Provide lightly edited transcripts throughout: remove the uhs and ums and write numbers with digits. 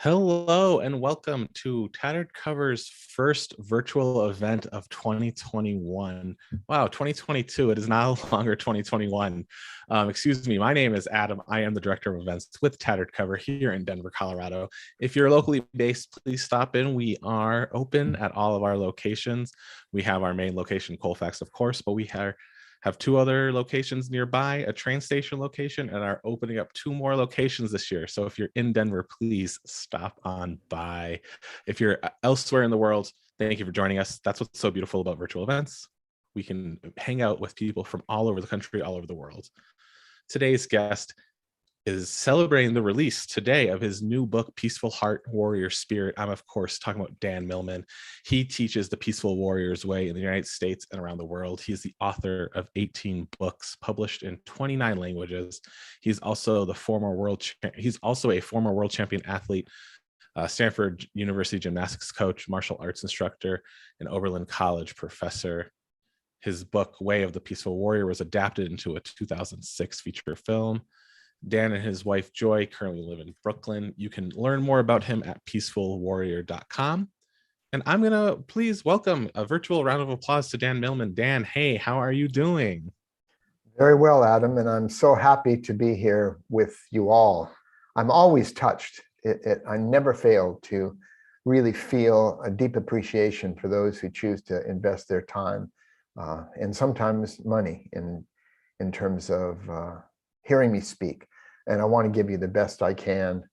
Hello and welcome to Tattered Cover's first virtual event of 2021. Wow, 2022. It is no longer 2021. Excuse me. My name is Adam. I am the director of events with Tattered Cover here in Denver, Colorado. If you're locally based, please stop in. We are open at all of our locations. We have our main location, Colfax, of course, but we have two other locations nearby, a train station location, and are opening up two more locations this year. So if you're in Denver, please stop on by. If you're elsewhere in the world, thank you for joining us. That's what's so beautiful about virtual events. We can hang out with people from all over the country, all over the world. Today's guest is celebrating the release today of his new book, Peaceful Heart, Warrior Spirit. I'm, of course, talking about Dan Millman. He teaches the peaceful warrior's way in the United States and around the world. He's the author of 18 books published in 29 languages. He's also a former world champion athlete, Stanford University gymnastics coach, martial arts instructor, and Oberlin College professor. His book, Way of the Peaceful Warrior, was adapted into a 2006 feature film. Dan and his wife, Joy, currently live in Brooklyn. You can learn more about him at peacefulwarrior.com. And I'm going to please welcome a virtual round of applause to Dan Millman. Dan, hey, how are you doing? Very well, Adam, and I'm so happy to be here with you all. I'm always touched. I never fail to really feel a deep appreciation for those who choose to invest their time and sometimes money in terms of hearing me speak. And I want to give you the best I can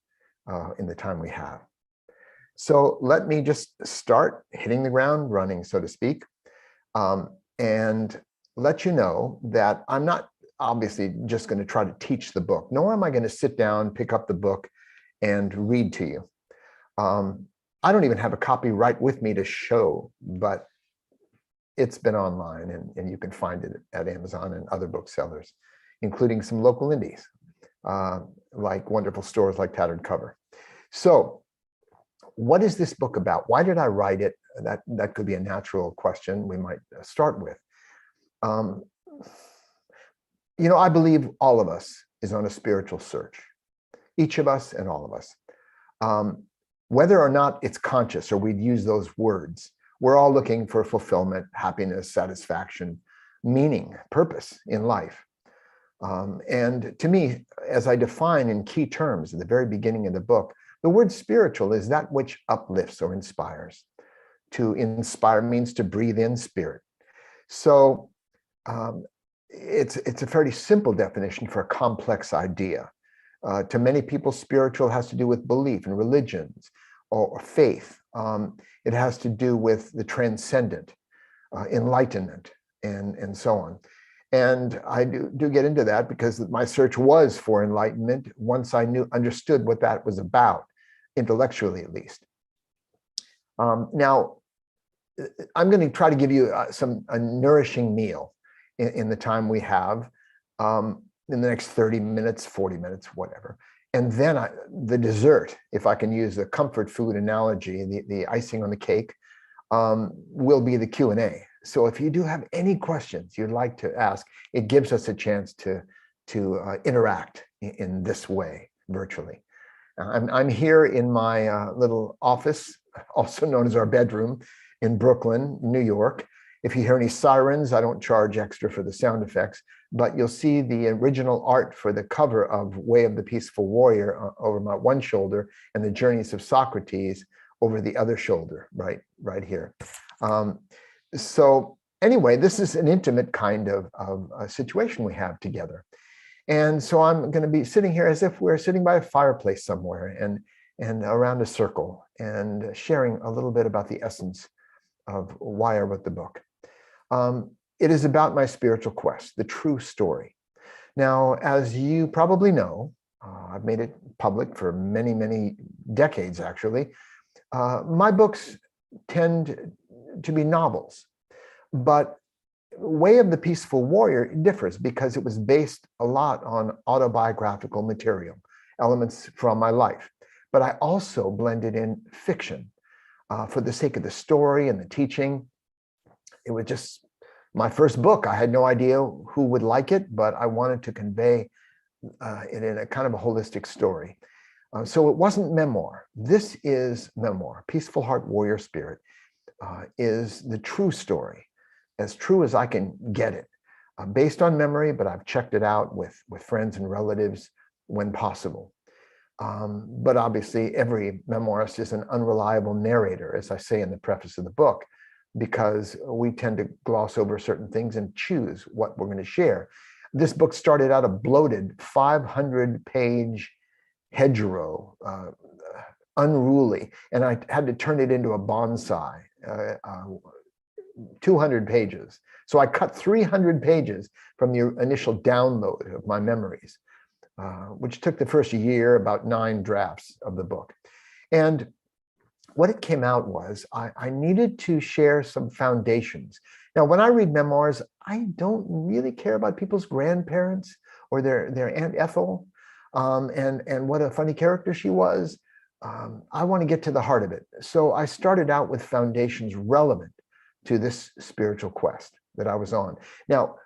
in the time we have. So let me just start hitting the ground running, so to speak, and let you know that I'm not obviously just going to try to teach the book, nor am I going to sit down, pick up the book, and read to you. I don't even have a copy right with me to show, but it's been online and you can find it at Amazon and other booksellers, including some local indies, like wonderful stores like Tattered Cover. So what is this book about? Why did I write it? That could be a natural question we might start with. I believe all of us is on a spiritual search, each of us and all of us. Whether or not it's conscious or we'd use those words, we're all looking for fulfillment, happiness, satisfaction, meaning, purpose in life. And to me, as I define in key terms at the very beginning of the book, the word spiritual is that which uplifts or inspires. To inspire means to breathe in spirit. So it's a fairly simple definition for a complex idea. To many people, spiritual has to do with belief in religions or faith. It has to do with the transcendent, enlightenment, and so on. And I do get into that because my search was for enlightenment once I understood what that was about, intellectually at least. Now, I'm going to try to give you a nourishing meal in the time we have, in the next 30 minutes, 40 minutes, whatever. And then the dessert, if I can use the comfort food analogy, the icing on the cake, will be the Q&A. So if you do have any questions you'd like to ask, it gives us a chance to interact in this way virtually. I'm here in my little office, also known as our bedroom, in Brooklyn, New York. If you hear any sirens, I don't charge extra for the sound effects, but you'll see the original art for the cover of Way of the Peaceful Warrior over my one shoulder and the Journeys of Socrates over the other shoulder, right here. So anyway, this is an intimate kind of a situation we have together. And so I'm going to be sitting here as if we're sitting by a fireplace somewhere and around a circle and sharing a little bit about the essence of why I wrote the book. It is about my spiritual quest, the true story. Now, as you probably know, I've made it public for many, many decades, actually. My books tend to be novels, but Way of the Peaceful Warrior differs because it was based a lot on autobiographical material, elements from my life. But I also blended in fiction for the sake of the story and the teaching. It was just my first book. I had no idea who would like it, but I wanted to convey it in a kind of a holistic story. So it wasn't memoir. This is memoir. Peaceful Heart Warrior Spirit is the true story, as true as I can get it, based on memory, but I've checked it out with friends and relatives when possible. But obviously, every memoirist is an unreliable narrator, as I say in the preface of the book, because we tend to gloss over certain things and choose what we're going to share. This book started out a bloated 500-page hedgerow, unruly, and I had to turn it into a bonsai, 200 pages. So I cut 300 pages from the initial download of my memories, which took the first year, about 9 drafts of the book. And what it came out was I needed to share some foundations. Now, when I read memoirs, I don't really care about people's grandparents or their Aunt Ethel, and what a funny character she was. I want to get to the heart of it. So I started out with foundations relevant to this spiritual quest that I was on. Now,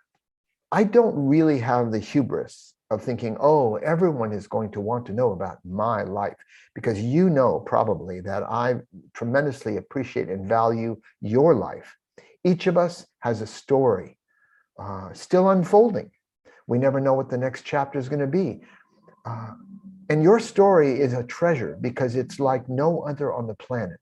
I don't really have the hubris of thinking, oh, everyone is going to want to know about my life, because you know probably that I tremendously appreciate and value your life. Each of us has a story still unfolding. We never know what the next chapter is going to be. And your story is a treasure because it's like no other on the planet.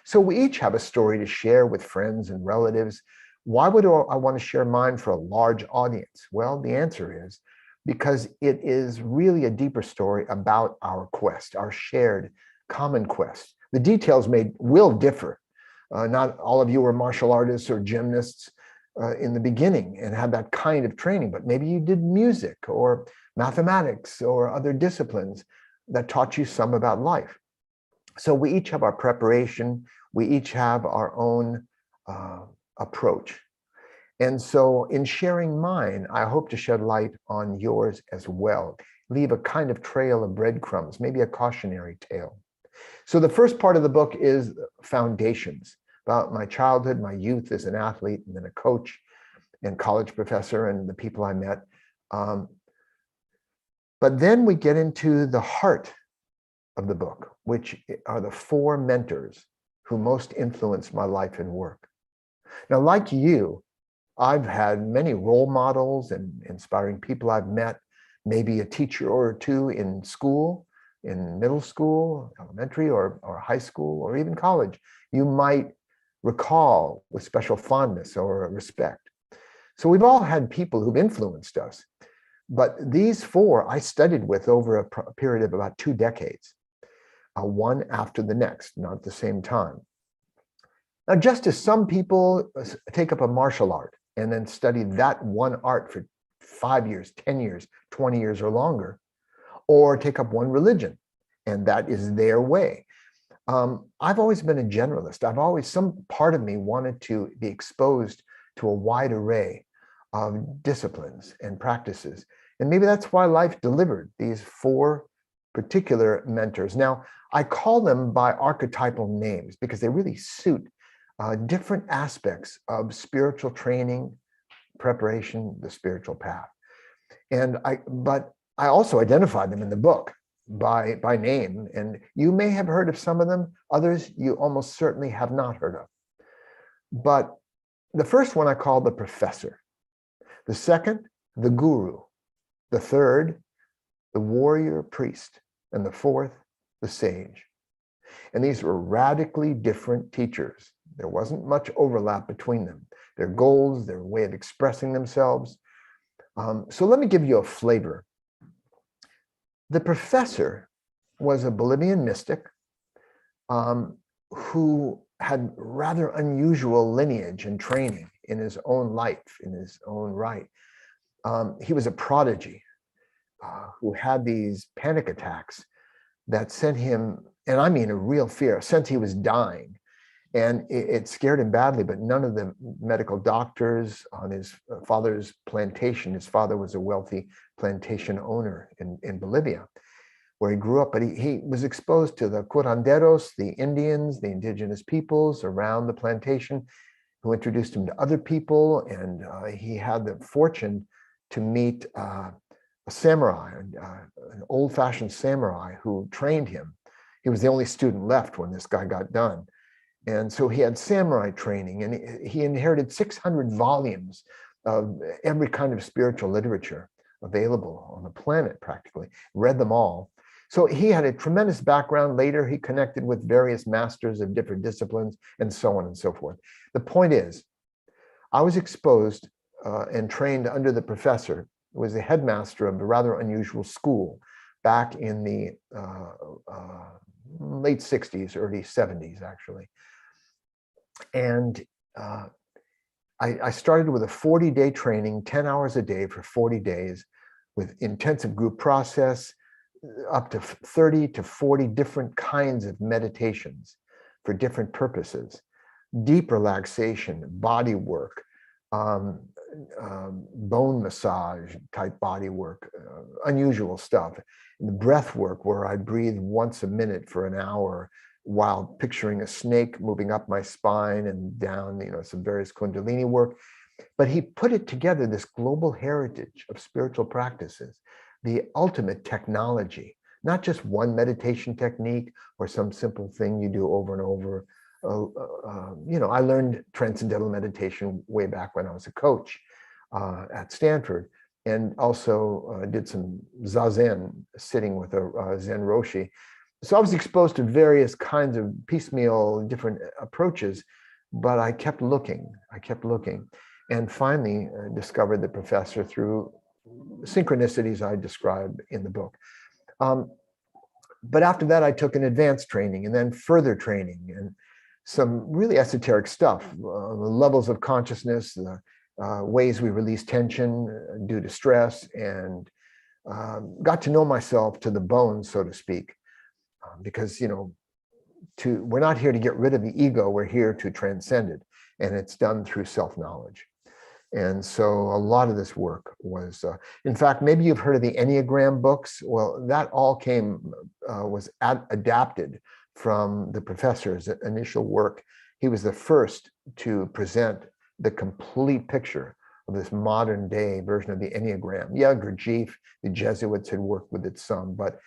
So we each have a story to share with friends and relatives. Why would I want to share mine for a large audience? Well, the answer is because it is really a deeper story about our quest, our shared common quest. The details will differ. Not all of you were martial artists or gymnasts in the beginning and had that kind of training, but maybe you did music or mathematics or other disciplines that taught you some about life. So we each have our preparation. We each have our own approach. And so in sharing mine, I hope to shed light on yours as well. Leave a kind of trail of breadcrumbs, maybe a cautionary tale. So the first part of the book is foundations, about my childhood, my youth as an athlete, and then a coach and college professor and the people I met. But then we get into the heart of the book, which are the 4 mentors who most influenced my life and work. Now, like you, I've had many role models and inspiring people I've met, maybe a teacher or 2 in school, in middle school, elementary, or high school, or even college. You might recall with special fondness or respect. So we've all had people who've influenced us. But these 4 I studied with over a period of about 2 decades, one after the next, not at the same time. Now, just as some people take up a martial art and then study that one art for 5 years, 10 years, 20 years or longer, or take up one religion, and that is their way. I've always been a generalist. Some part of me wanted to be exposed to a wide array of disciplines and practices. And maybe that's why life delivered these 4 particular mentors. Now, I call them by archetypal names because they really suit different aspects of spiritual training, preparation, the spiritual path. But I also identified them in the book by name, and you may have heard of some of them, others you almost certainly have not heard of. But the first one I call the professor, the second, the guru, the third, the warrior priest, and the fourth, the sage. And these were radically different teachers. There wasn't much overlap between them, their goals, their way of expressing themselves. So let me give you a flavor. The professor was a Bolivian mystic who had rather unusual lineage and training in his own life, in his own right. He was a prodigy who had these panic attacks that sent him, and I mean a real fear, since he was dying. And it scared him badly, but none of the medical doctors on his father's plantation, his father was a wealthy plantation owner in Bolivia, where he grew up, but he was exposed to the curanderos, the Indians, the indigenous peoples around the plantation, who introduced him to other people. And he had the fortune to meet a samurai, an old-fashioned samurai who trained him. He was the only student left when this guy got done. And so he had samurai training, and he inherited 600 volumes of every kind of spiritual literature available on the planet, practically, read them all. So he had a tremendous background. Later, he connected with various masters of different disciplines and so on and so forth. The point is, I was exposed and trained under the professor, who was the headmaster of a rather unusual school back in the late 60s, early 70s, actually. And I started with a 40-day training, 10 hours a day for 40 days, with intensive group process, up to 30 to 40 different kinds of meditations for different purposes, deep relaxation, body work, bone massage type body work, unusual stuff. The breath work, where I breathe once a minute for an hour while picturing a snake moving up my spine and down, some various Kundalini work. But he put it together, this global heritage of spiritual practices, the ultimate technology, not just one meditation technique or some simple thing you do over and over. I learned transcendental meditation way back when I was a coach at Stanford, and also did some zazen, sitting with a Zen Roshi. So I was exposed to various kinds of piecemeal different approaches, but I kept looking, and finally discovered the professor through synchronicities I describe in the book. But after that, I took an advanced training and then further training and some really esoteric stuff, the levels of consciousness, the ways we release tension due to stress, and got to know myself to the bone, so to speak. Because, we're not here to get rid of the ego, we're here to transcend it. And it's done through self-knowledge. And so a lot of this work was, in fact, maybe you've heard of the Enneagram books. Well, that all was adapted from the professor's initial work. He was the first to present the complete picture of this modern day version of the Enneagram. Yeah, Gurdjieff, the Jesuits had worked with it some, but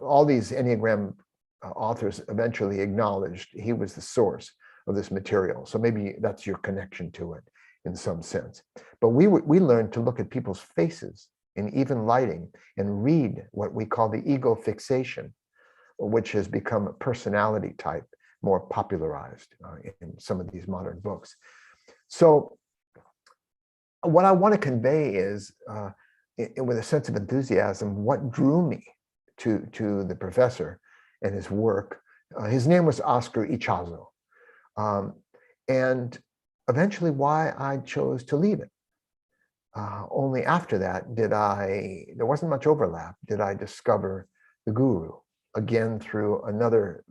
all these Enneagram authors eventually acknowledged he was the source of this material. So maybe that's your connection to it in some sense. But we learned to look at people's faces in even lighting and read what we call the ego fixation, which has become a personality type, more popularized in some of these modern books. So what I want to convey is, with a sense of enthusiasm, what drew me to the professor and his work. His name was Oscar Ichazo. And eventually why I chose to leave it. Only after that there wasn't much overlap, did I discover the Guru, again through another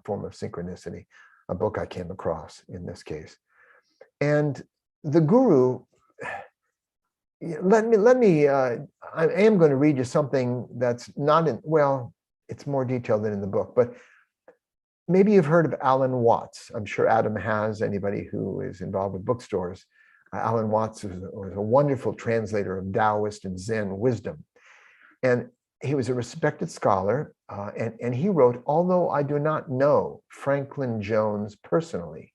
form of synchronicity, a book I came across in this case. And the Guru, I am going to read you something that's not it's more detailed than in the book, but maybe you've heard of Alan Watts. I'm sure Adam has, anybody who is involved with bookstores. Alan Watts was a wonderful translator of Taoist and Zen wisdom. And he was a respected scholar, and he wrote, although I do not know Franklin Jones personally,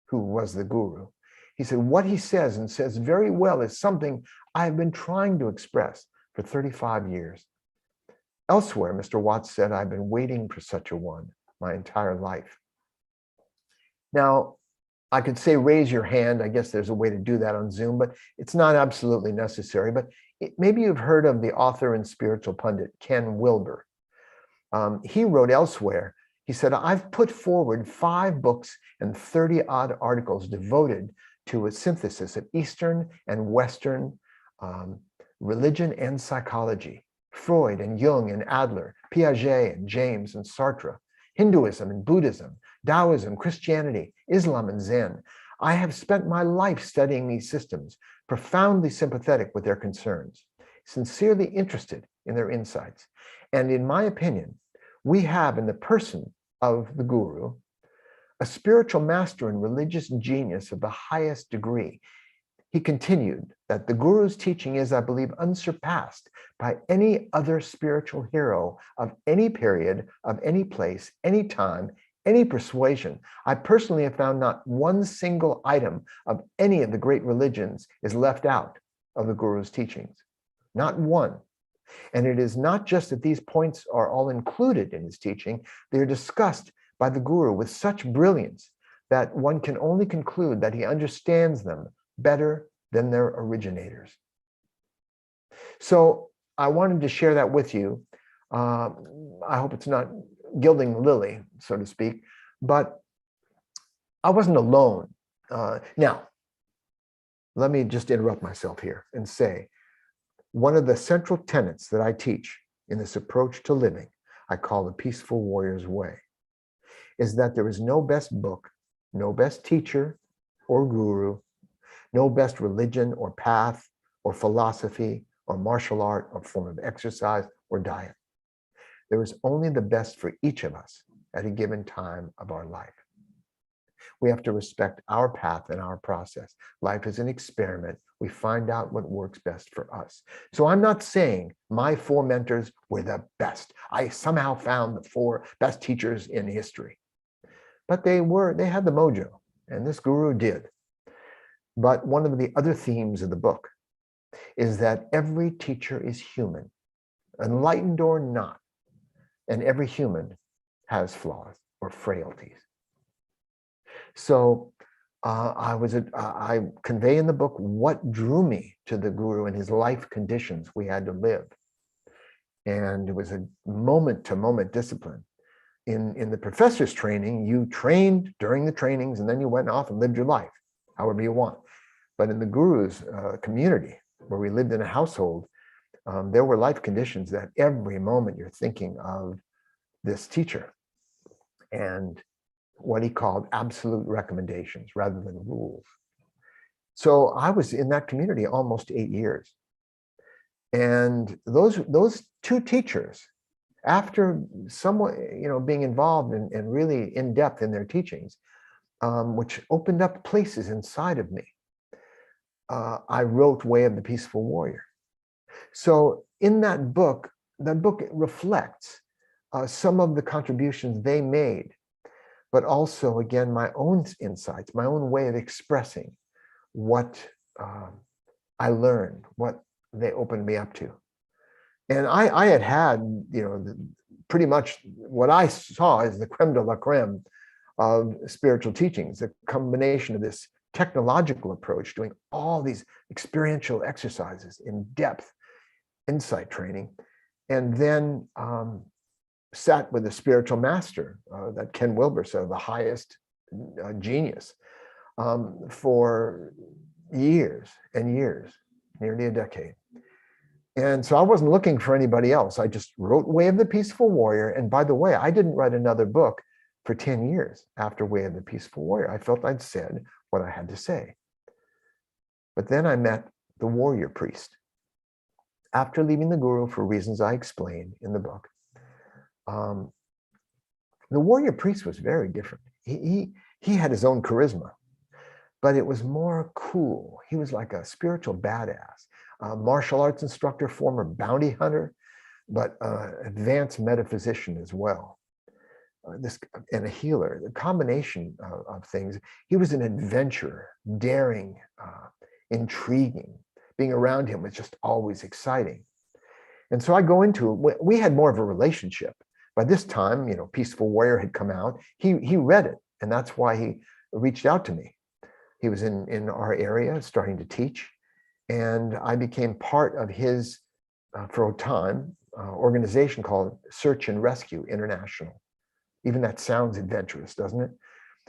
who was the Guru, he said, what he says, and says very well, is something I've been trying to express for 35 years. Elsewhere, Mr. Watts said, I've been waiting for such a one my entire life. Now, I could say raise your hand. I guess there's a way to do that on Zoom, but it's not absolutely necessary. But maybe you've heard of the author and spiritual pundit, Ken Wilber. He wrote elsewhere, he said, I've put forward 5 books and 30-odd articles devoted to a synthesis of Eastern and Western religion and psychology, Freud and Jung and Adler, Piaget and James and Sartre, Hinduism and Buddhism, Taoism, Christianity, Islam and Zen. I have spent my life studying these systems, profoundly sympathetic with their concerns, sincerely interested in their insights. And in my opinion, we have in the person of the Guru, a spiritual master and religious genius of the highest degree. he continued that the Guru's teaching is, I believe, unsurpassed by any other spiritual hero of any period, of any place, any time, any persuasion. I personally have found not one single item of any of the great religions is left out of the Guru's teachings. Not one. And it is not just that these points are all included in his teaching, they are discussed by the Guru with such brilliance that one can only conclude that he understands them better than their originators. So I wanted to share that with you. I hope it's not gilding the lily, so to speak, but I wasn't alone. Now, let me just interrupt myself here and say, one of the central tenets that I teach in this approach to living, I call the Peaceful Warrior's Way, is that there is no best book, no best teacher or guru, no best religion or path or philosophy or martial art or form of exercise or diet. There is only the best for each of us at a given time of our life. We have to respect our path and our process. Life is an experiment. We find out what works best for us. So I'm not saying my 4 mentors were the best. I somehow found the 4 best teachers in history. But they had the mojo, and this guru did. But one of the other themes of the book is that every teacher is human, enlightened or not, and every human has flaws or frailties. So I convey in the book what drew me to the guru and his life conditions we had to live. And it was a moment-to-moment discipline. In the professor's training, you trained during the trainings and then you went off and lived your life, however you want. But in the guru's community, where we lived in a household, there were life conditions that every moment you're thinking of this teacher and what he called absolute recommendations rather than rules. So I was in that community almost 8 years. And those 2 teachers, after somewhat, being involved and really in depth in their teachings, which opened up places inside of me, I wrote Way of the Peaceful Warrior. So in that book reflects some of the contributions they made, but also, again, my own insights, my own way of expressing what I learned, what they opened me up to. And I had, pretty much what I saw as the creme de la creme of spiritual teachings, a combination of this technological approach, doing all these experiential exercises in depth, insight training, and then sat with a spiritual master that Ken Wilber said, the highest genius, for years and years, nearly a decade. And so I wasn't looking for anybody else. I just wrote Way of the Peaceful Warrior. And by the way, I didn't write another book for 10 years after Way of the Peaceful Warrior. I felt I'd said what I had to say. But then I met the warrior priest. After leaving the guru for reasons I explained in the book, the warrior priest was very different. He had his own charisma, but it was more cool. He was like a spiritual badass, a martial arts instructor, former bounty hunter, but advanced metaphysician as well. And a healer, the combination of things. He was an adventurer, daring, intriguing. Being around him was just always exciting. And so I go into it. We had more of a relationship. By this time, Peaceful Warrior had come out. He read it, and that's why he reached out to me. He was in our area starting to teach, and I became part of his, for a time, organization called Search and Rescue International. Even that sounds adventurous, doesn't it?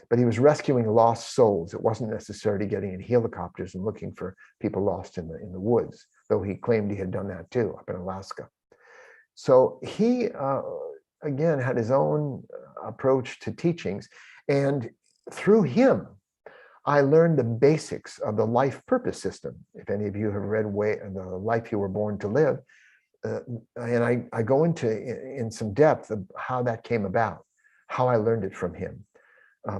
But he was rescuing lost souls. It wasn't necessarily getting in helicopters and looking for people lost in the woods, though he claimed he had done that too up in Alaska. So he, again, had his own approach to teachings. And through him, I learned the basics of the life purpose system. If any of you have read The Life You Were Born to Live, and I go into in some depth of how that came about, how I learned it from him.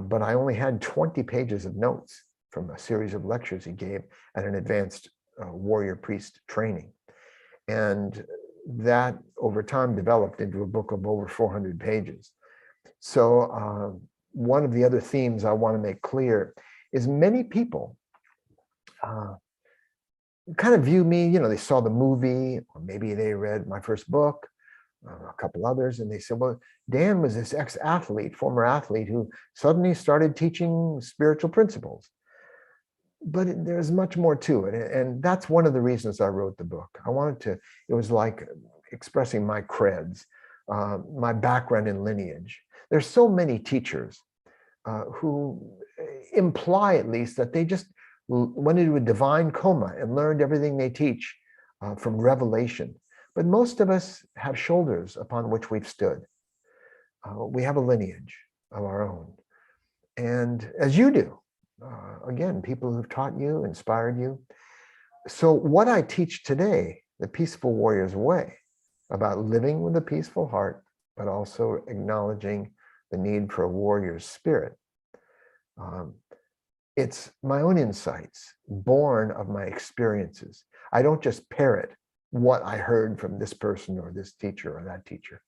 But I only had 20 pages of notes. from a series of lectures he gave at an advanced warrior priest training. And that over time developed into a book of over 400 pages. So one of the other themes I want to make clear is many people kind of view me, they saw the movie, or maybe they read my first book, a couple others, and they said, well, Dan was this ex-athlete, former athlete, who suddenly started teaching spiritual principles. But there's much more to it. And that's one of the reasons I wrote the book. It was like expressing my creds, my background in lineage. There's so many teachers who imply, at least, that they just went into a divine coma and learned everything they teach from revelation. But most of us have shoulders upon which we've stood. We have a lineage of our own. And as you do, again, people who've taught you, inspired you. So what I teach today, the Peaceful Warrior's Way, about living with a peaceful heart, but also acknowledging the need for a warrior's spirit. It's my own insights, born of my experiences. I don't just parrot what I heard from this person or this teacher or that teacher.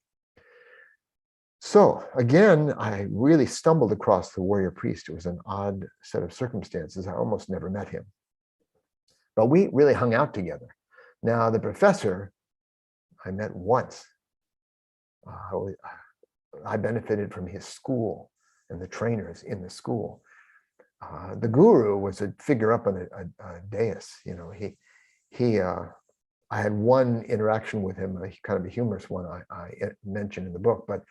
So again, I really stumbled across the warrior priest. It was an odd set of circumstances. I almost never met him, but we really hung out together. Now, the professor I met once. I benefited from his school and the trainers in the school. The guru was a figure up on a dais. I had one interaction with him, kind of a humorous one I mentioned in the book, but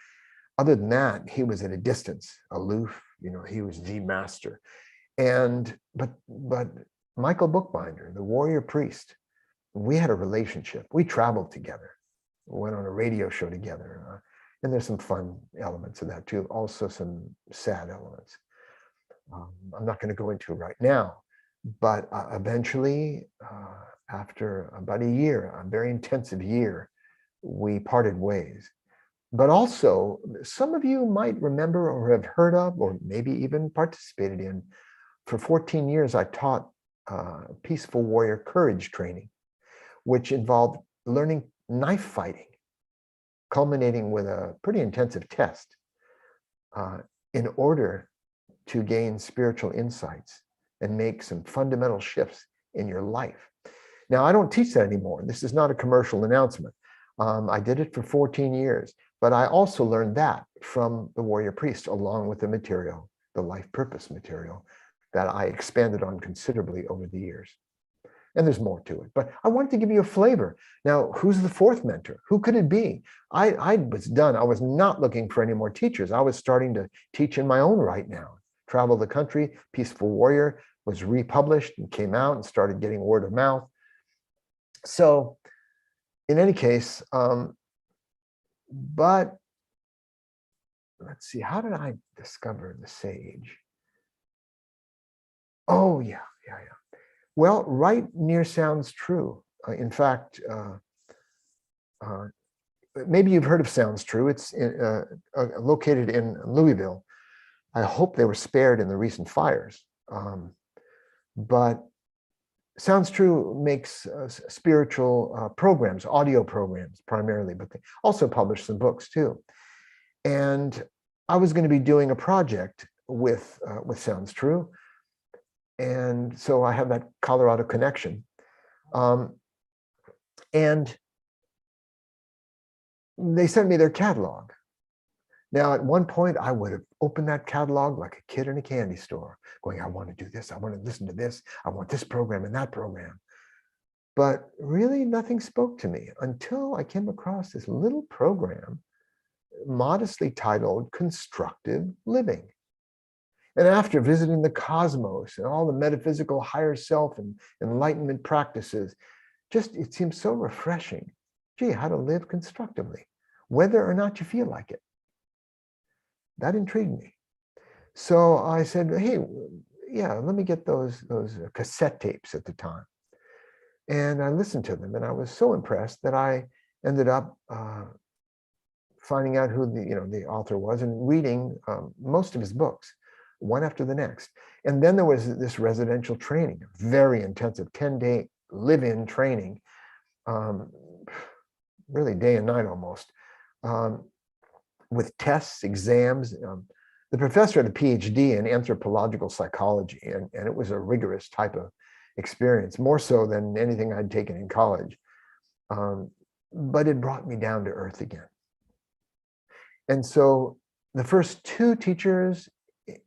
other than that, he was at a distance, aloof. He was the master. But Michael Bookbinder, the warrior priest, we had a relationship. We traveled together, went on a radio show together, and there's some fun elements of that too. Also some sad elements. I'm not going to go into it right now, but eventually, after about a year, a very intensive year, we parted ways. But also, some of you might remember or have heard of, or maybe even participated in, for 14 years, I taught peaceful warrior courage training, which involved learning knife fighting, culminating with a pretty intensive test in order to gain spiritual insights and make some fundamental shifts in your life. Now, I don't teach that anymore. This is not a commercial announcement. I did it for 14 years, but I also learned that from the warrior priest, along with the material, the life purpose material that I expanded on considerably over the years. And there's more to it, but I wanted to give you a flavor. Now, who's the fourth mentor? Who could it be? I was done. I was not looking for any more teachers. I was starting to teach in my own right now. Travel the country, Peaceful Warrior was republished and came out and started getting word of mouth. So in any case, but let's see, how did I discover the sage? Oh, yeah. Well, right near Sounds True. In fact, maybe you've heard of Sounds True. It's located in Louisville. I hope they were spared in the recent fires. But Sounds True makes spiritual programs, audio programs primarily, but they also publish some books too. And I was going to be doing a project with Sounds True. And so I have that Colorado connection. And they sent me their catalog. Now, at one point, I would have opened that catalog like a kid in a candy store, going, I want to do this, I want to listen to this, I want this program and that program. But really, nothing spoke to me until I came across this little program modestly titled Constructive Living. And after visiting the cosmos and all the metaphysical higher self and enlightenment practices, it seems so refreshing. Gee, how to live constructively, whether or not you feel like it. That intrigued me. So I said, hey, yeah, let me get those cassette tapes at the time. And I listened to them, and I was so impressed that I ended up finding out who the author was and reading most of his books. one after the next. And then there was this residential training, very intensive, 10-day live-in training, really day and night almost, with tests, exams. The professor had a PhD in anthropological psychology, and it was a rigorous type of experience, more so than anything I'd taken in college. But it brought me down to earth again. And so the first two teachers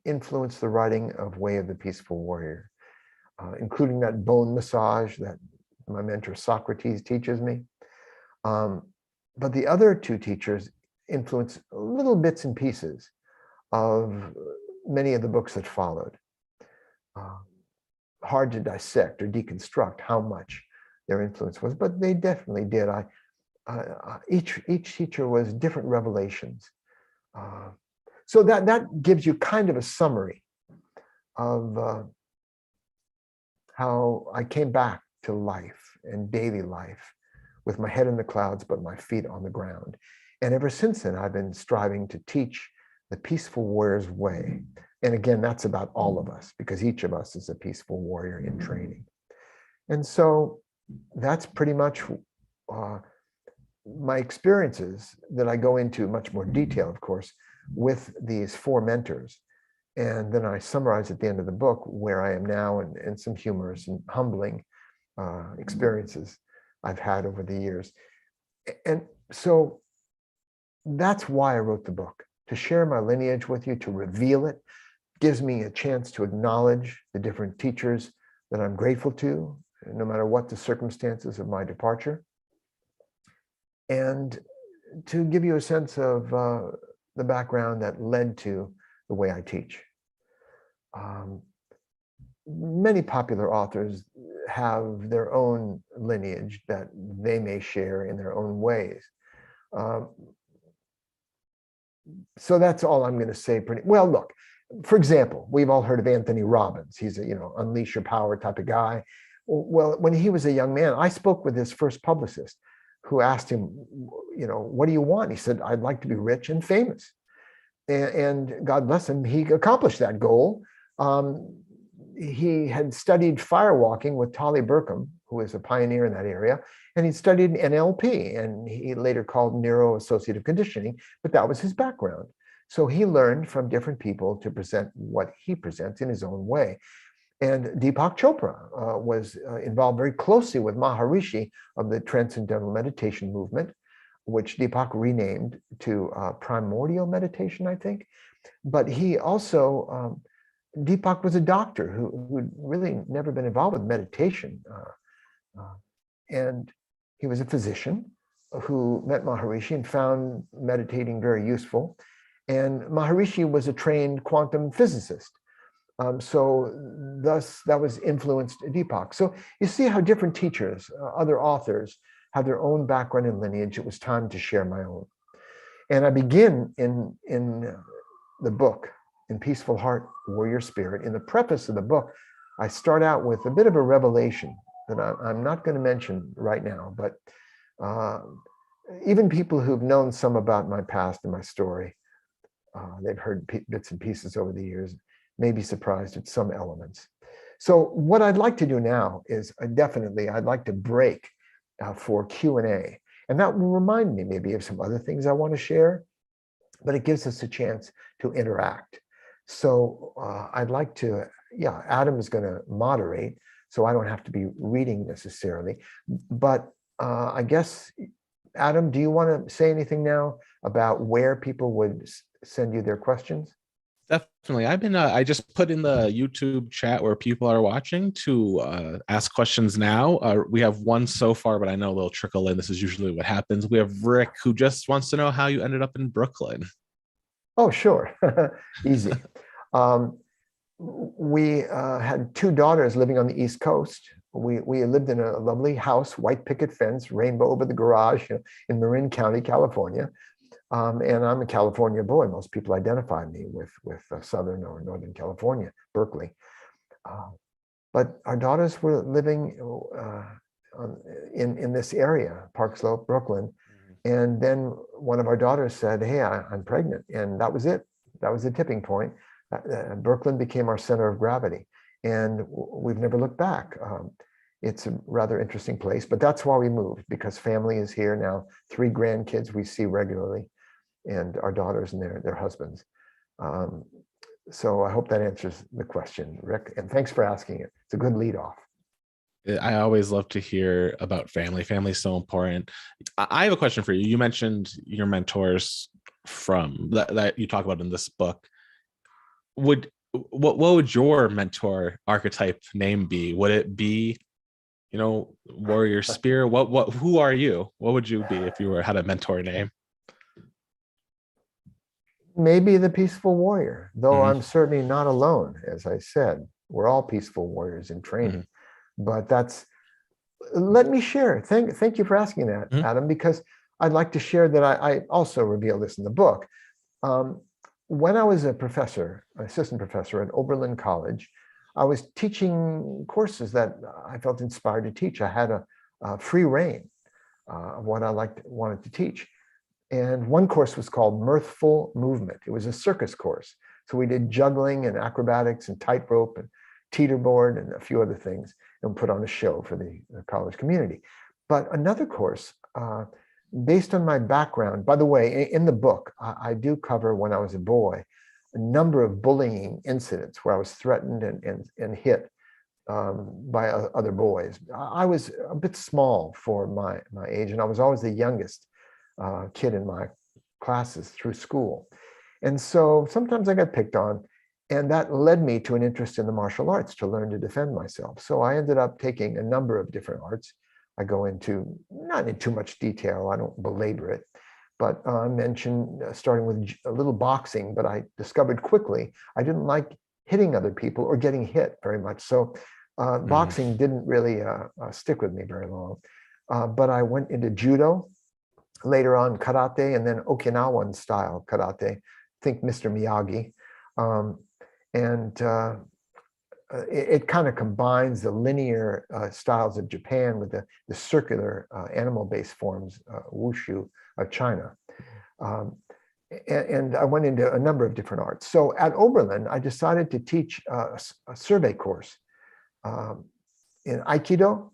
influenced the writing of Way of the Peaceful Warrior, including that bone massage that my mentor Socrates teaches me. But the other two teachers influenced little bits and pieces of many of the books that followed. Hard to dissect or deconstruct how much their influence was, but they definitely did. Each teacher was different revelations. So that gives you kind of a summary of how I came back to life and daily life with my head in the clouds, but my feet on the ground. And ever since then, I've been striving to teach the peaceful warrior's way. And again, that's about all of us, because each of us is a peaceful warrior in training. And so that's pretty much my experiences that I go into much more detail, of course, with these four mentors. And then I summarize at the end of the book where I am now and some humorous and humbling experiences I've had over the years. And so that's why I wrote the book, to share my lineage with you, to reveal it. Gives me a chance to acknowledge the different teachers that I'm grateful to, no matter what the circumstances of my departure. And to give you a sense of the background that led to the way I teach. Many popular authors have their own lineage that they may share in their own ways. So that's all I'm going to say. Well, look, for example, we've all heard of Anthony Robbins. He's a, unleash your power type of guy. Well, when he was a young man, I spoke with his first publicist who asked him, what do you want? He said, I'd like to be rich and famous. And God bless him, he accomplished that goal. He had studied firewalking with Tolly Burkham, who was a pioneer in that area, and he studied NLP, and he later called neuro-associative conditioning, but that was his background. So he learned from different people to present what he presents in his own way. And Deepak Chopra was involved very closely with Maharishi of the Transcendental Meditation movement, which Deepak renamed to Primordial Meditation, I think. But he also, Deepak was a doctor who'd really never been involved with meditation. And he was a physician who met Maharishi and found meditating very useful. And Maharishi was a trained quantum physicist. So thus that was influenced Deepak. So you see how different teachers, other authors, have their own background and lineage. It was time to share my own. And I begin in the book, In Peaceful Heart, Warrior Spirit. In the preface of the book, I start out with a bit of a revelation that I'm not going to mention right now, but even people who've known some about my past and my story, they've heard bits and pieces over the years, may be surprised at some elements. So what I'd like to do now is I'd like to break for Q&A. And that will remind me maybe of some other things I want to share, but it gives us a chance to interact. So I'd like to, Adam is going to moderate, so I don't have to be reading necessarily. But I guess, Adam, do you want to say anything now about where people would send you their questions? Definitely. I just put in the YouTube chat where people are watching to ask questions now. We have one so far, but I know they'll trickle in. This is usually what happens. We have Rick, who just wants to know how you ended up in Brooklyn. Oh, sure. Easy. We had two daughters living on the East Coast. We lived in a lovely house, white picket fence, rainbow over the garage in Marin County, California. And I'm a California boy. Most people identify me with Southern or Northern California, Berkeley. But our daughters were living in this area, Park Slope, Brooklyn. And then one of our daughters said, hey, I'm pregnant. And that was it. That was the tipping point. Brooklyn became our center of gravity, and we've never looked back. It's a rather interesting place, but that's why we moved, because family is here now. 3 grandkids we see regularly, and our daughters and their husbands. So I hope that answers the question, Rick, and thanks for asking it. It's a good lead off. I always love to hear about family. Family is so important. I have a question for you. You mentioned your mentors from that you talk about in this book. What would your mentor archetype name be? Would it be, warrior spirit? Who are you? What would you be if you had a mentor name? Maybe the peaceful warrior, though I'm certainly not alone. As I said, we're all peaceful warriors in training. But let me share. Thank you for asking that, Adam, because I'd like to share that I also reveal this in the book. When I was a professor, assistant professor at Oberlin College, I was teaching courses that I felt inspired to teach. I had a free reign of what I wanted to teach. And one course was called Mirthful Movement. It was a circus course. So we did juggling and acrobatics and tightrope and teeterboard and a few other things, and put on a show for the college community. But another course, based on my background, by the way, in the book, I do cover, when I was a boy, a number of bullying incidents where I was threatened and hit by other boys. I was a bit small for my age, and I was always the youngest kid in my classes through school. And so sometimes I got picked on, and that led me to an interest in the martial arts to learn to defend myself. So I ended up taking a number of different arts. I go into, not in too much detail, I don't belabor it, but I mentioned starting with a little boxing, but I discovered quickly I didn't like hitting other people or getting hit very much. So boxing didn't really stick with me very long. But I went into judo, later on karate, and then Okinawan style karate. Think Mr. Miyagi. It kind of combines the linear styles of Japan with the circular animal-based forms, wushu of China. And I went into a number of different arts. So at Oberlin, I decided to teach a survey course in Aikido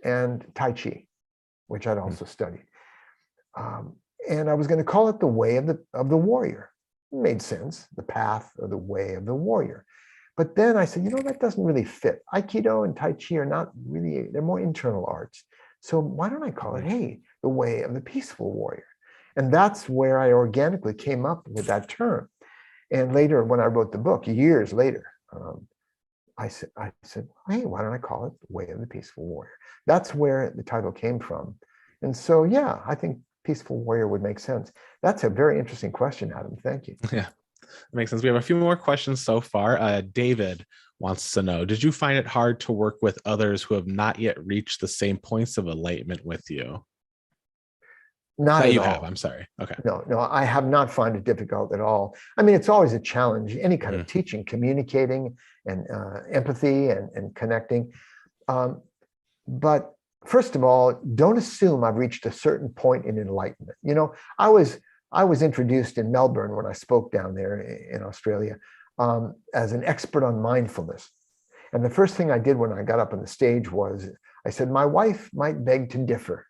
and Tai Chi, which I'd also studied. And I was going to call it the way of the warrior. It made sense, the path or the way of the warrior. But then I said, that doesn't really fit. Aikido and Tai Chi are not really, they're more internal arts. So why don't I call it, the way of the peaceful warrior? And that's where I organically came up with that term. And later, when I wrote the book, years later, I said, hey, why don't I call it the way of the peaceful warrior? That's where the title came from. And so, yeah, I think peaceful warrior would make sense. That's a very interesting question, Adam. Thank you. Yeah, that makes sense. We have a few more questions so far. David wants to know, did you find it hard to work with others who have not yet reached the same points of enlightenment with you? Not that at you all. have. I'm sorry. Okay. No, I have not found it difficult at all. I mean, it's always a challenge, any kind of teaching, communicating, and empathy and connecting. But first of all, don't assume I've reached a certain point in enlightenment. I was introduced in Melbourne when I spoke down there in Australia as an expert on mindfulness. And the first thing I did when I got up on the stage was I said, my wife might beg to differ.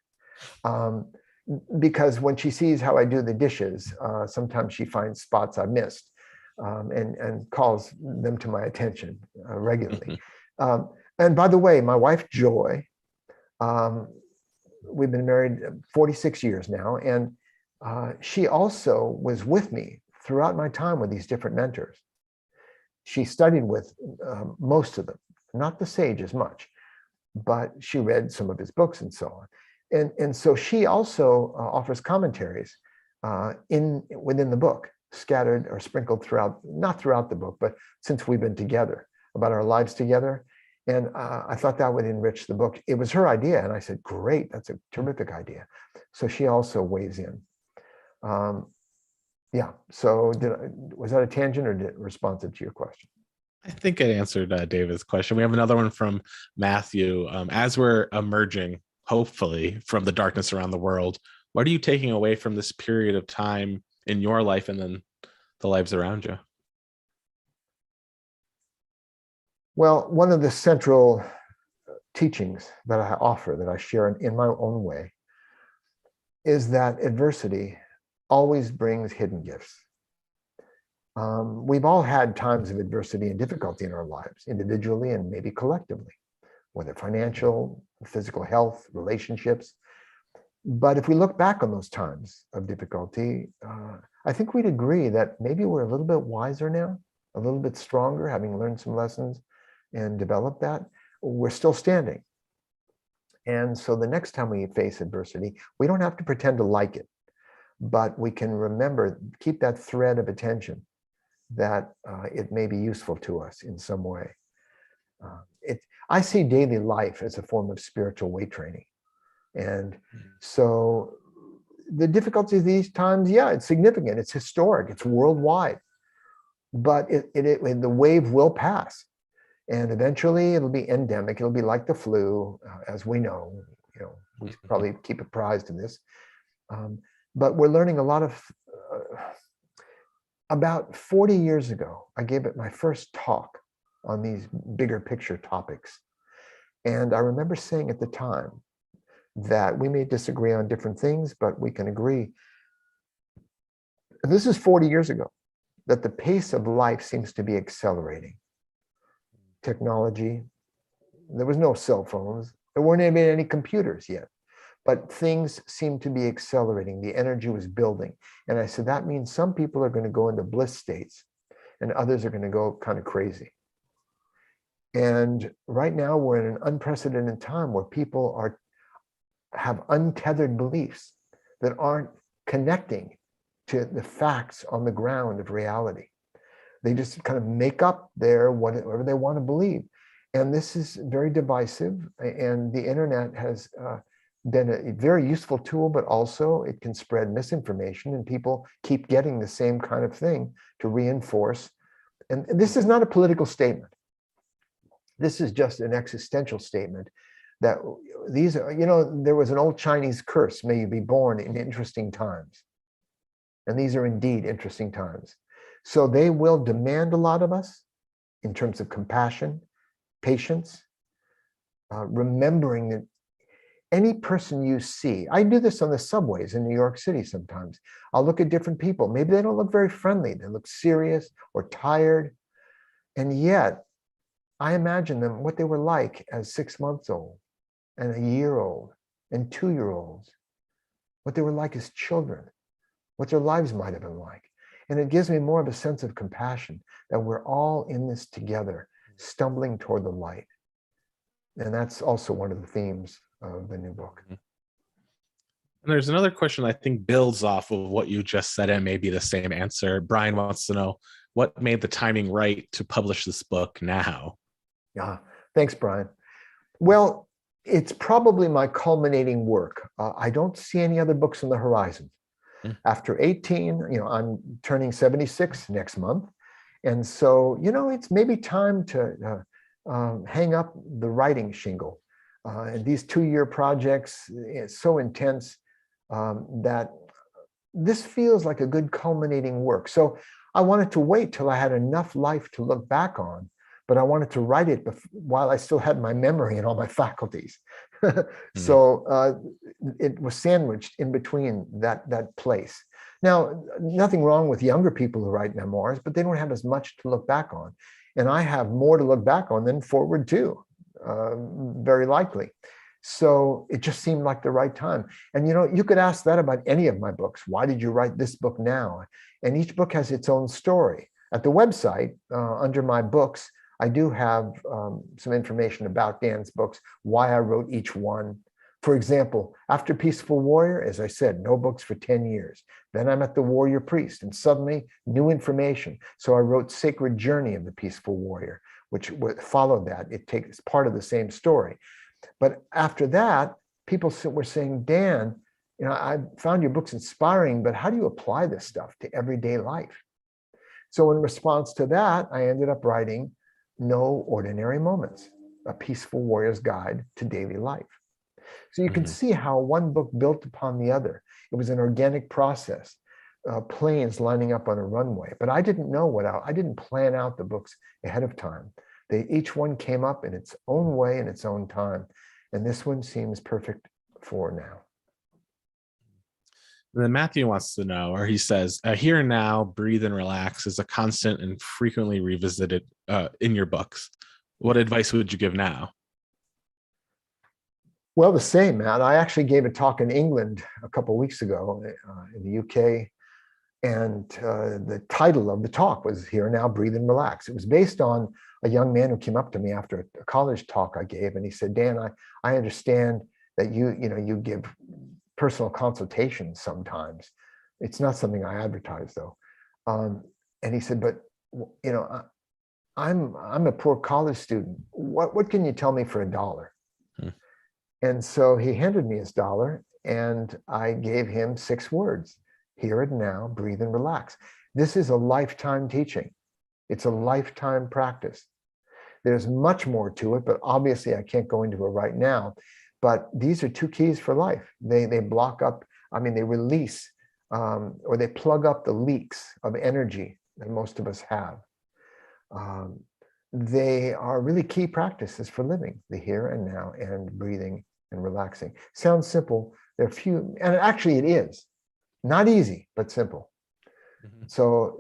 Because when she sees how I do the dishes, sometimes she finds spots I missed and calls them to my attention regularly. And by the way, my wife, Joy, we've been married 46 years now, and she also was with me throughout my time with these different mentors. She studied with most of them, not the sage as much, but she read some of his books and so on. And so she also offers commentaries within the book, scattered or sprinkled throughout, not throughout the book, but since we've been together, about our lives together. And I thought that would enrich the book. It was her idea. And I said, great, that's a terrific idea. So she also weighs in. Yeah, so was that a tangent or responsive to your question? I think it answered David's question. We have another one from Matthew. As we're emerging, hopefully, from the darkness around the world, what are you taking away from this period of time in your life and then the lives around you? Well, one of the central teachings that I offer, that I share in my own way, is that adversity always brings hidden gifts. We've all had times of adversity and difficulty in our lives, individually and maybe collectively, whether financial, physical health, relationships. But if we look back on those times of difficulty, I think we'd agree that maybe we're a little bit wiser now, a little bit stronger, having learned some lessons and developed that. We're still standing. And so the next time we face adversity, we don't have to pretend to like it, but we can remember, keep that thread of attention, that it may be useful to us in some way. I see daily life as a form of spiritual weight training. And so the difficulty of these times, yeah, it's significant, it's historic, it's worldwide, but the wave will pass. And eventually it'll be endemic. It'll be like the flu, as we know, we probably keep apprised of this. But we're learning a lot of, about 40 years ago, I gave it my first talk on these bigger picture topics. And I remember saying at the time that we may disagree on different things, but we can agree. And this is 40 years ago, that the pace of life seems to be accelerating. Technology, there was no cell phones, there weren't even any computers yet, but things seemed to be accelerating. The energy was building. And I said, that means some people are going to go into bliss states and others are going to go kind of crazy. And right now we're in an unprecedented time where people have untethered beliefs that aren't connecting to the facts on the ground of reality. They just kind of make up whatever they want to believe. And this is very divisive. And the internet has been a very useful tool, but also it can spread misinformation and people keep getting the same kind of thing to reinforce. And this is not a political statement. This is just an existential statement that these are, there was an old Chinese curse, may you be born in interesting times. And these are indeed interesting times. So they will demand a lot of us in terms of compassion, patience, remembering that any person you see, I do this on the subways in New York City sometimes. I'll look at different people. Maybe they don't look very friendly. They look serious or tired. And yet I imagine them, what they were like as 6 months old and a year old and 2-year-olds, what they were like as children, what their lives might have been like. And it gives me more of a sense of compassion that we're all in this together, stumbling toward the light. And that's also one of the themes of the new book. And there's another question I think builds off of what you just said and maybe the same answer. Brian wants to know, what made the timing right to publish this book now? Yeah, thanks, Brian. Well, it's probably my culminating work. I don't see any other books on the horizon. After 18, I'm turning 76 next month. And so, it's maybe time to hang up the writing shingle. And these 2-year projects, it's so intense that this feels like a good culminating work. So I wanted to wait till I had enough life to look back on, but I wanted to write it while I still had my memory and all my faculties. So it was sandwiched in between that place. Now, nothing wrong with younger people who write memoirs, but they don't have as much to look back on. And I have more to look back on than forward to, very likely. So it just seemed like the right time. And you could ask that about any of my books. Why did you write this book now? And each book has its own story. At the website, under my books, I do have some information about Dan's books, why I wrote each one. For example, after Peaceful Warrior, as I said, no books for 10 years. Then I met the Warrior Priest, and suddenly new information. So I wrote Sacred Journey of the Peaceful Warrior, which followed that. It's part of the same story. But after that, people were saying, Dan, I found your books inspiring, but how do you apply this stuff to everyday life? So in response to that, I ended up writing No Ordinary Moments, a Peaceful Warrior's Guide to Daily Life. So you can see how one book built upon the other. It was an organic process, planes lining up on a runway. But I didn't know I didn't plan out the books ahead of time. Each one came up in its own way, in its own time. And this one seems perfect for now. And then Matthew wants to know, or he says, here and now, breathe and relax is a constant and frequently revisited in your books. What advice would you give now? Well, the same, Matt. I actually gave a talk in England a couple of weeks ago in the UK. And the title of the talk was Here and Now, Breathe and Relax. It was based on a young man who came up to me after a college talk I gave. And he said, Dan, I understand that you give personal consultations sometimes. It's not something I advertise, though. And he said, but I'm a poor college student. What can you tell me for $1? And so he handed me his $1, and I gave him 6 words: here and now, breathe and relax. This is a lifetime teaching. It's a lifetime practice. There's much more to it, but obviously I can't go into it right now. But these are 2 keys for life. They block up, they release, or they plug up the leaks of energy that most of us have. They are really key practices for living, the here and now and breathing and relaxing. Sounds simple. There are few, and actually it is. Not easy, but simple. So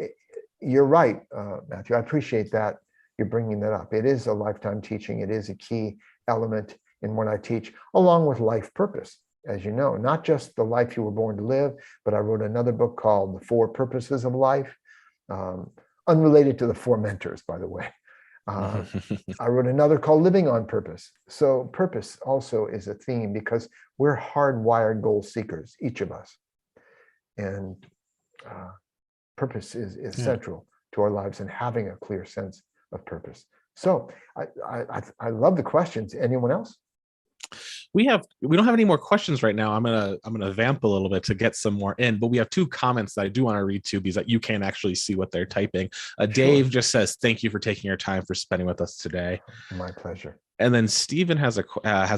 you're right, Matthew. I appreciate that you're bringing that up. It is a lifetime teaching. It is a key element in what I teach, along with life purpose, as you know, not just the life you were born to live, but I wrote another book called The 4 Purposes of Life, unrelated to the 4 mentors, by the way. I wrote another called Living on Purpose. So purpose also is a theme because we're hardwired goal seekers, each of us. And purpose is central to our lives and having a clear sense of purpose. So I love the questions. Anyone else? We don't have any more questions right now. I'm gonna vamp a little bit to get some more in, but we have 2 comments that I do want to read to because that you can't actually see what they're typing. Dave just says, "Thank you for taking your time for spending with us today." My pleasure. And then Stephen has a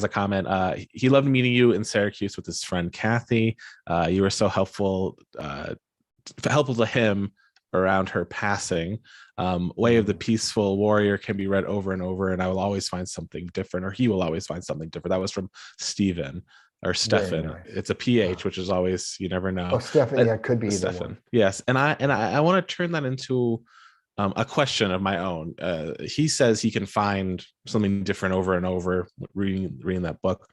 comment. He loved meeting you in Syracuse with his friend Kathy. You were so helpful to him around her passing. Way of the Peaceful Warrior can be read over and over, and I will always find something different, or he will always find something different. That was from Stephen or Stefan. Nice. It's a PH, which is always, you never know. Oh, Stefan, yeah, it could be either Stefan. one. Yes, and I want to turn that into a question of my own. He says he can find something different over and over reading that book.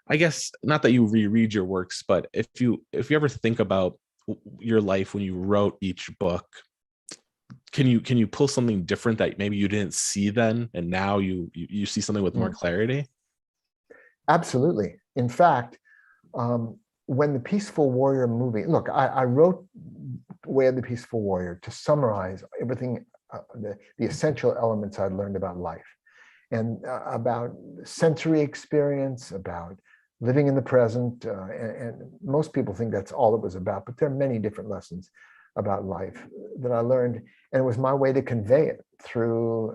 I guess not that you reread your works, but if you ever think about your life when you wrote each book, can you pull something different that maybe you didn't see then, and now you see something with more clarity? Absolutely. In fact, when the Peaceful Warrior movie, look, I wrote Way of the Peaceful Warrior to summarize everything, the essential elements I'd learned about life and about sensory experience, about living in the present. And most people think that's all it was about, but there are many different lessons about life that I learned. And it was my way to convey it through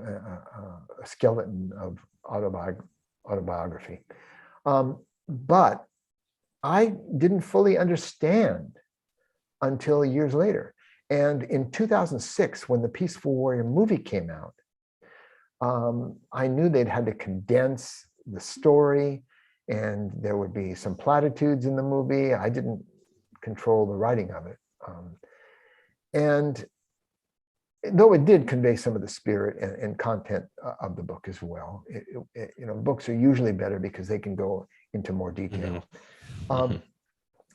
a skeleton of autobiography. But I didn't fully understand until years later. And in 2006, when the Peaceful Warrior movie came out, I knew they'd had to condense the story, and there would be some platitudes in the movie. I didn't control the writing of it. And though it did convey some of the spirit and content of the book as well, books are usually better because they can go into more detail.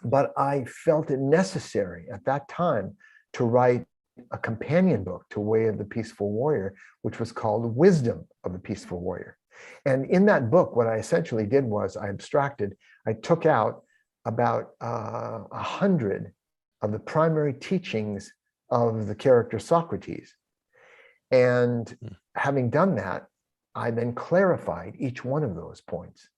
But I felt it necessary at that time to write a companion book to Way of the Peaceful Warrior, which was called Wisdom of the Peaceful Warrior. And in that book, what I essentially did was I took out about 100 of the primary teachings of the character Socrates. And having done that, I then clarified each one of those points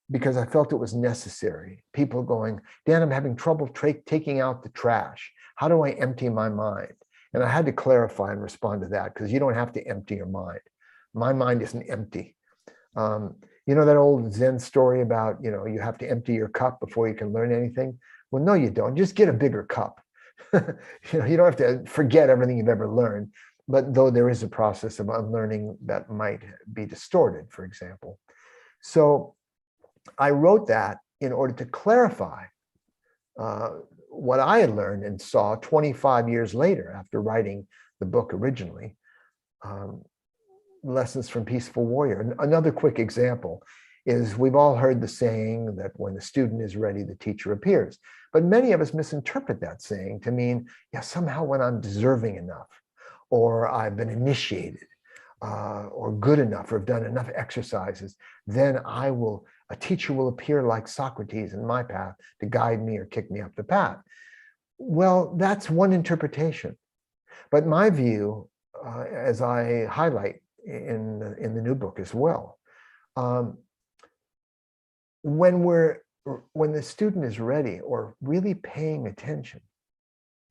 because I felt it was necessary. People going, Dan, I'm having trouble taking out the trash. How do I empty my mind? And I had to clarify and respond to that because you don't have to empty your mind. My mind isn't empty. You know that old Zen story about, you have to empty your cup before you can learn anything? Well, no, you don't. Just get a bigger cup. You don't have to forget everything you've ever learned. but though there is a process of unlearning that might be distorted, for example. So I wrote that in order to clarify what I had learned and saw 25 years later after writing the book originally, Lessons from Peaceful Warrior. And another quick example is we've all heard the saying that when the student is ready, the teacher appears. But many of us misinterpret that saying to mean, yeah, somehow when I'm deserving enough, or I've been initiated, or good enough, or have done enough exercises, then a teacher will appear like Socrates in my path to guide me or kick me up the path. Well, that's one interpretation. But my view, as I highlight in the new book as well, when the student is ready or really paying attention,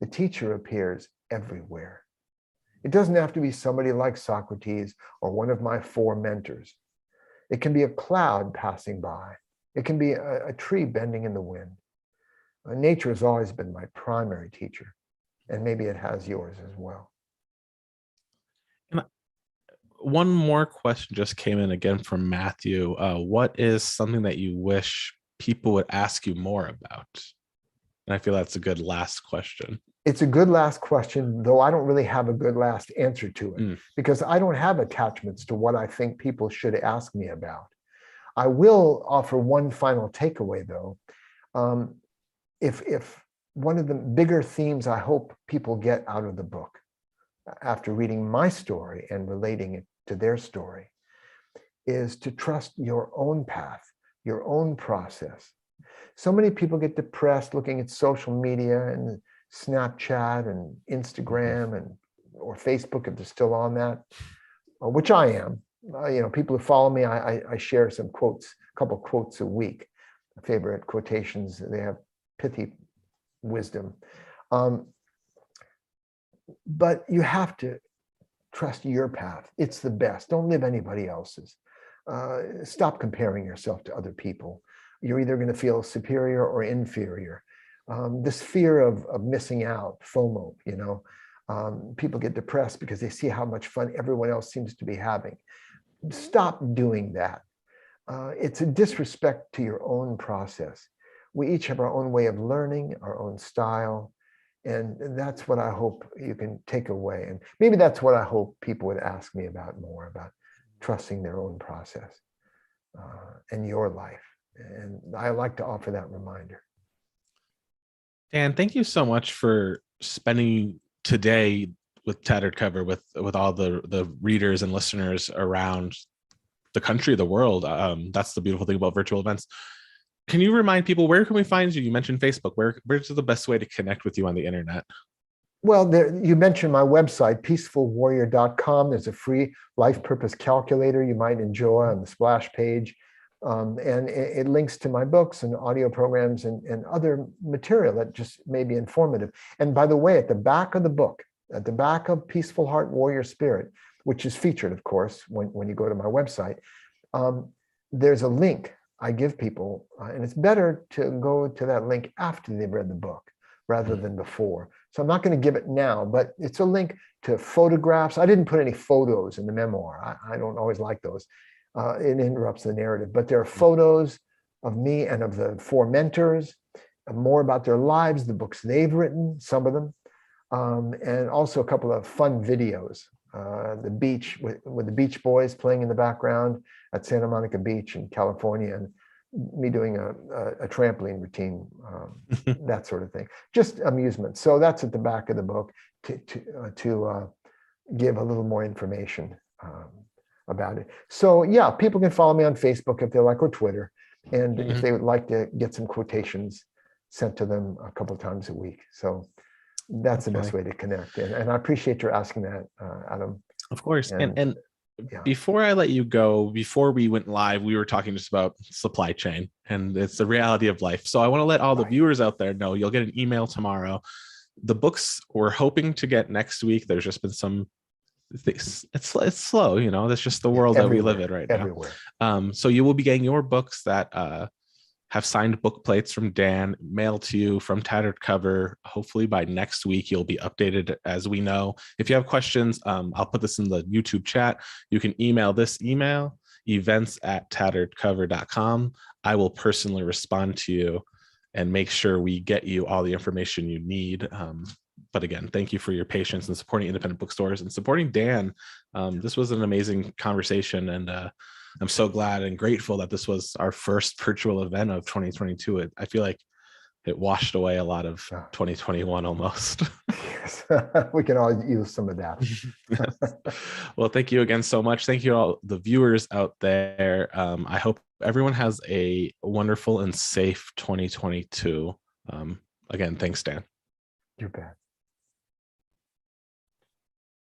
the teacher appears everywhere. It doesn't have to be somebody like Socrates or one of my 4 mentors. It can be a cloud passing by. It can be a tree bending in the wind. Nature has always been my primary teacher, and maybe it has yours as well. And one more question just came in again from Matthew. What is something that you wish people would ask you more about? And I feel that's a good last question. It's a good last question, though I don't really have a good last answer to it, because I don't have attachments to what I think people should ask me about. I will offer one final takeaway, though. If one of the bigger themes I hope people get out of the book after reading my story and relating it to their story is to trust your own path, your own process. So many people get depressed looking at social media and Snapchat and Instagram or Facebook, if they're still on that, which I am. People who follow me, I share some quotes, a couple quotes a week, favorite quotations. They have pithy wisdom. But you have to trust your path. It's the best. Don't live anybody else's. Stop comparing yourself to other people. You're either going to feel superior or inferior. This fear of missing out, FOMO, people get depressed because they see how much fun everyone else seems to be having. Stop doing that. It's a disrespect to your own process. We each have our own way of learning, our own style, and that's what I hope you can take away. And maybe that's what I hope people would ask me about more, about trusting their own process and your life. And I like to offer that reminder. Dan, thank you so much for spending today with Tattered Cover with all the readers and listeners around the country, the world. That's the beautiful thing about virtual events. Can you remind people, where can we find you? You mentioned Facebook. Where's the best way to connect with you on the internet? Well, you mentioned my website, peacefulwarrior.com. There's a free life purpose calculator you might enjoy on the splash page. And it links to my books and audio programs and other material that just may be informative. And by the way, at the back of the book, at the back of Peaceful Heart Warrior Spirit, which is featured, of course, when you go to my website, there's a link I give people, and it's better to go to that link after they've read the book rather than before. So I'm not going to give it now, but it's a link to photographs. I didn't put any photos in the memoir. I don't always like those. It interrupts the narrative, but there are photos of me and of the 4 mentors, more about their lives, the books they've written, some of them, and also a couple of fun videos. The beach with the Beach Boys playing in the background at Santa Monica Beach in California, and me doing a trampoline routine, that sort of thing, just amusement. So that's at the back of the book to give a little more information about it. So yeah, people can follow me on Facebook if they like, or Twitter, and if they would like to get some quotations sent to them a couple of times a week. So that's the best way to connect. And I appreciate your asking that, Adam. Of course. And yeah. Before I let you go, before we went live, we were talking just about supply chain, and it's the reality of life. So I want to let all the viewers out there know you'll get an email tomorrow. The books we're hoping to get next week. There's just been some things. It's slow, that's just the world that we live in right now. Everywhere. So you will be getting your books that have signed book plates from Dan mailed to you from Tattered Cover. Hopefully by next week, you'll be updated as we know. If you have questions, I'll put this in the YouTube chat. You can email this email, events@tatteredcover.com. I will personally respond to you and make sure we get you all the information you need. But again, thank you for your patience and supporting independent bookstores and supporting Dan. This was an amazing conversation, and I'm so glad and grateful that this was our first virtual event of 2022. I feel like it washed away a lot of 2021 almost. Yes, we can all use some of that. Yes. Well, thank you again so much. Thank you all the viewers out there. I hope everyone has a wonderful and safe 2022. Again, thanks, Dan. You bet.